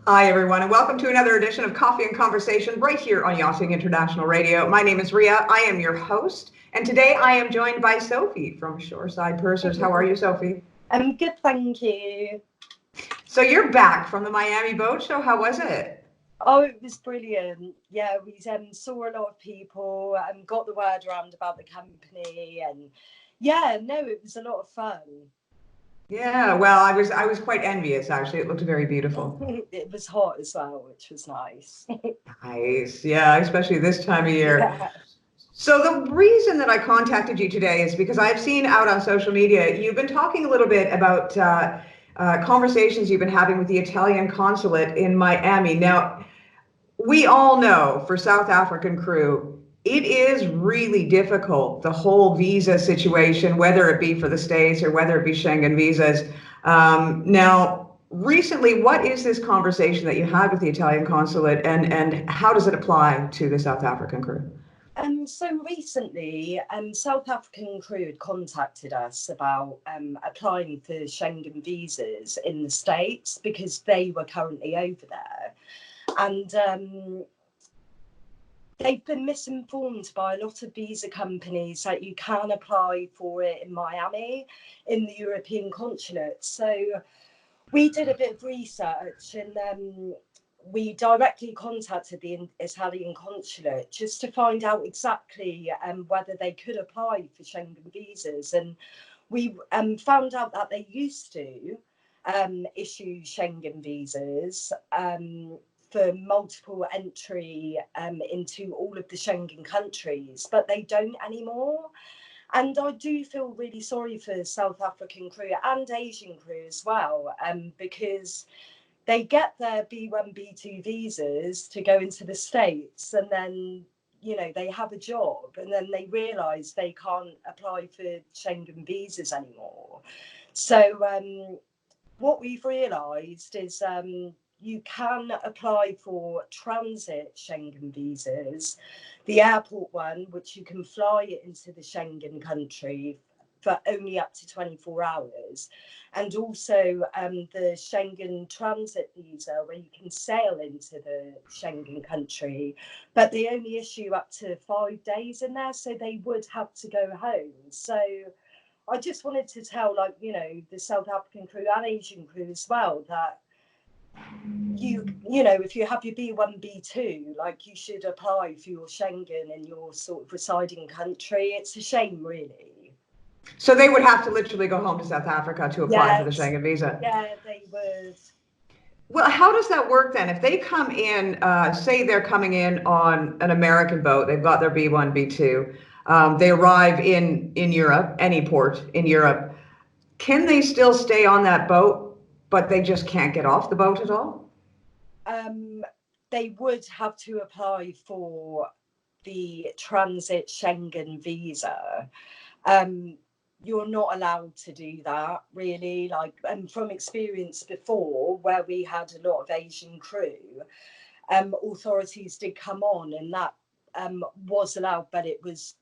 Hi, everyone, and welcome to another edition of Coffee and Conversation right here on Yachting International Radio. My name is Ria. I am your host, and today I am joined by Sophie from Shoreside Pursers. How are you, Sophie? I'm good, thank you. So you're back from the Miami Boat Show. How was it? Oh, it was brilliant. Yeah, we saw a lot of people and got the word around about the company, and yeah, no, it was a lot of fun. Yeah, well, I was quite envious actually. It looked very beautiful. It was hot as well, which was nice. Nice. Yeah, especially this time of year. Yeah. So the reason that I contacted you today is because I've seen out on social media you've been talking a little bit about conversations you've been having with the Italian Consulate in Miami. Now, we all know for South African crew, it is really difficult, the whole visa situation, whether it be for the States or whether it be Schengen visas. Now, recently, what is this conversation that you had with the Italian Consulate, and how does it apply to the South African crew? So recently, South African crew had contacted us about applying for Schengen visas in the States because they were currently over there. And they've been misinformed by a lot of visa companies that you can apply for it in Miami in the European consulate. So we did a bit of research and we directly contacted the Italian consulate just to find out exactly whether they could apply for Schengen visas. And we found out that they used to issue Schengen visas for multiple entry into all of the Schengen countries, but they don't anymore. And I do feel really sorry for South African crew and Asian crew as well, because they get their B1, B2 visas to go into the States, and then they have a job, and then they realise they can't apply for Schengen visas anymore. So what we've realised is you can apply for transit Schengen visas, the airport one, which you can fly into the Schengen country for only up to 24 hours, and also the Schengen transit visa, where you can sail into the Schengen country, but they only issue up to 5 days in there, so they would have to go home. So I just wanted to tell, the South African crew and Asian crew as well, that if you have your B1, B2, like, you should apply for your Schengen in your sort of residing country. It's a shame, really. So they would have to literally go home to South Africa to apply for the Yes, Schengen visa. yeah, they would. Well, how does that work then? If they come in, say they're coming in on an American boat, they've got their B1, B2, they arrive in Europe, any port in Europe, can they still stay on that boat, but they just can't get off the boat at all? Um, they would have to apply for the transit Schengen visa. Um, you're not allowed to do that, really. Like, and from experience before, where we had a lot of Asian crew, authorities did come on, and that was allowed, but it was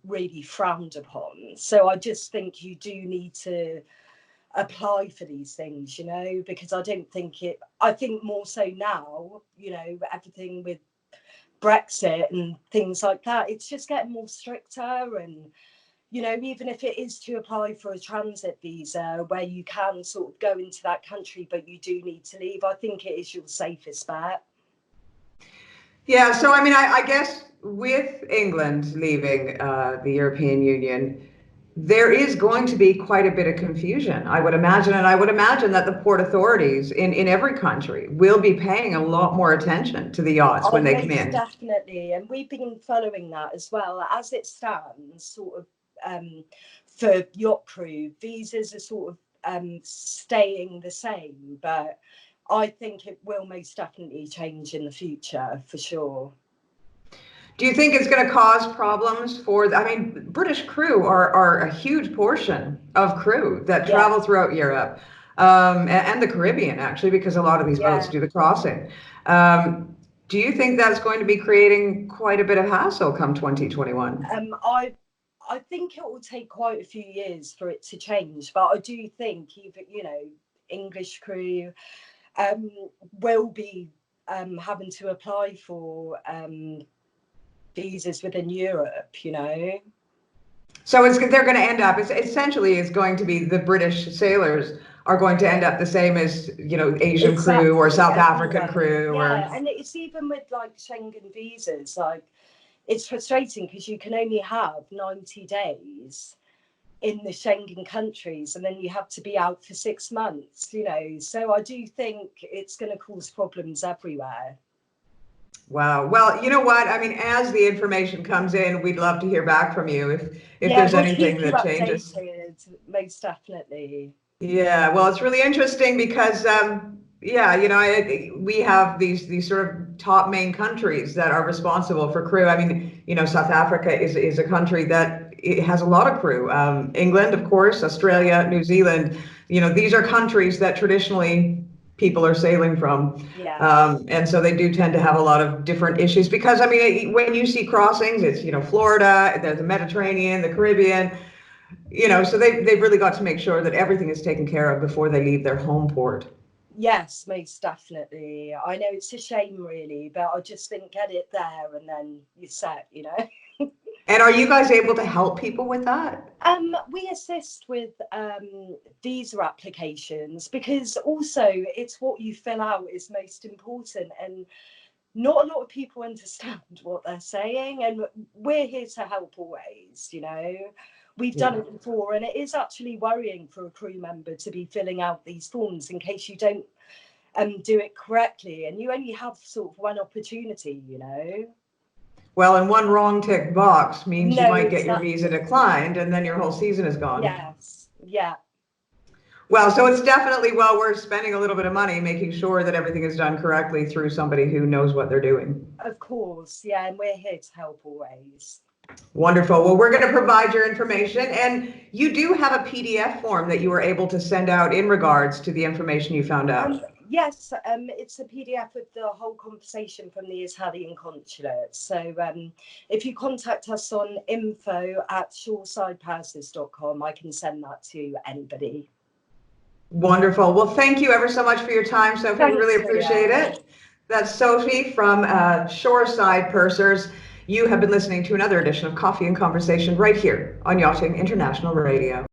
really frowned upon. So I just think you do need to apply for these things, because I think more so now, everything with Brexit and things like that, it's just getting more stricter. And even if it is to apply for a transit visa where you can sort of go into that country but you do need to leave, I think it is your safest bet. Yeah, so I mean, I guess with England leaving the European Union, there is going to be quite a bit of confusion, I would imagine. And I would imagine that the port authorities in every country will be paying a lot more attention to the yachts Oh, when they come most in. definitely. And we've been following that as well. As it stands, sort of, for yacht crew, visas are sort of staying the same, but I think it will most definitely change in the future for sure. Do you think it's going to cause problems for, I mean, British crew are a huge portion of crew that Yeah, travel throughout Europe, and the Caribbean, actually, because a lot of these boats yeah. do the crossing. Do you think that's going to be creating quite a bit of hassle come 2021? I think it will take quite a few years for it to change, but I do think even English crew. will be having to apply for visas within Europe, you know. So they're going to end up, it's going to be the British sailors are going to end up the same as, Asian crew or Exactly, South African everyone. crew or. Yeah, and it's even with like Schengen visas, like it's frustrating because you can only have 90 days in the Schengen countries and then you have to be out for 6 months, you know. So I do think it's going to cause problems everywhere. Wow. Well, you know what? I mean, as the information comes in, we'd love to hear back from you if Yeah, there's we'll anything keep you that changes. updated, most definitely. Yeah, well, it's really interesting because, yeah, we have these sort of top main countries that are responsible for crew. I mean, South Africa is a country that it has a lot of crew. England, of course, Australia, New Zealand. These are countries that traditionally people are sailing from. Yeah. And so they do tend to have a lot of different issues because, I mean, when you see crossings, it's, Florida, there's the Mediterranean, the Caribbean. So they've really got to make sure that everything is taken care of before they leave their home port. Yes, most definitely. I know it's a shame, really, but I just think get it there and then you're set, you know. And are you guys able to help people with that? We assist with visa applications because also it's what you fill out is most important, and not a lot of people understand what they're saying, and we're here to help always, you know. We've done it before, and it is actually worrying for a crew member to be filling out these forms in case you don't do it correctly, and you only have sort of one opportunity, you know. Well, and one wrong tick box means you No, might get your exactly. visa declined and then your whole season is gone. Yes, yeah. Well, so it's definitely well worth spending a little bit of money making sure that everything is done correctly through somebody who knows what they're doing. Of course, yeah, and we're here to help always. Wonderful. Well, we're going to provide your information, and you do have a PDF form that you were able to send out in regards to the information you found out. Yes, it's a PDF of the whole conversation from the Italian Consulate. So if you contact us on info@shoresidepasses.com, I can send that to anybody. Wonderful. Well, thank you ever so much for your time, Sophie. We Thanks, really appreciate Pierre. it. That's Sophie from Shoreside Pursers. You have been listening to another edition of Coffee and Conversation right here on Yachting International Radio.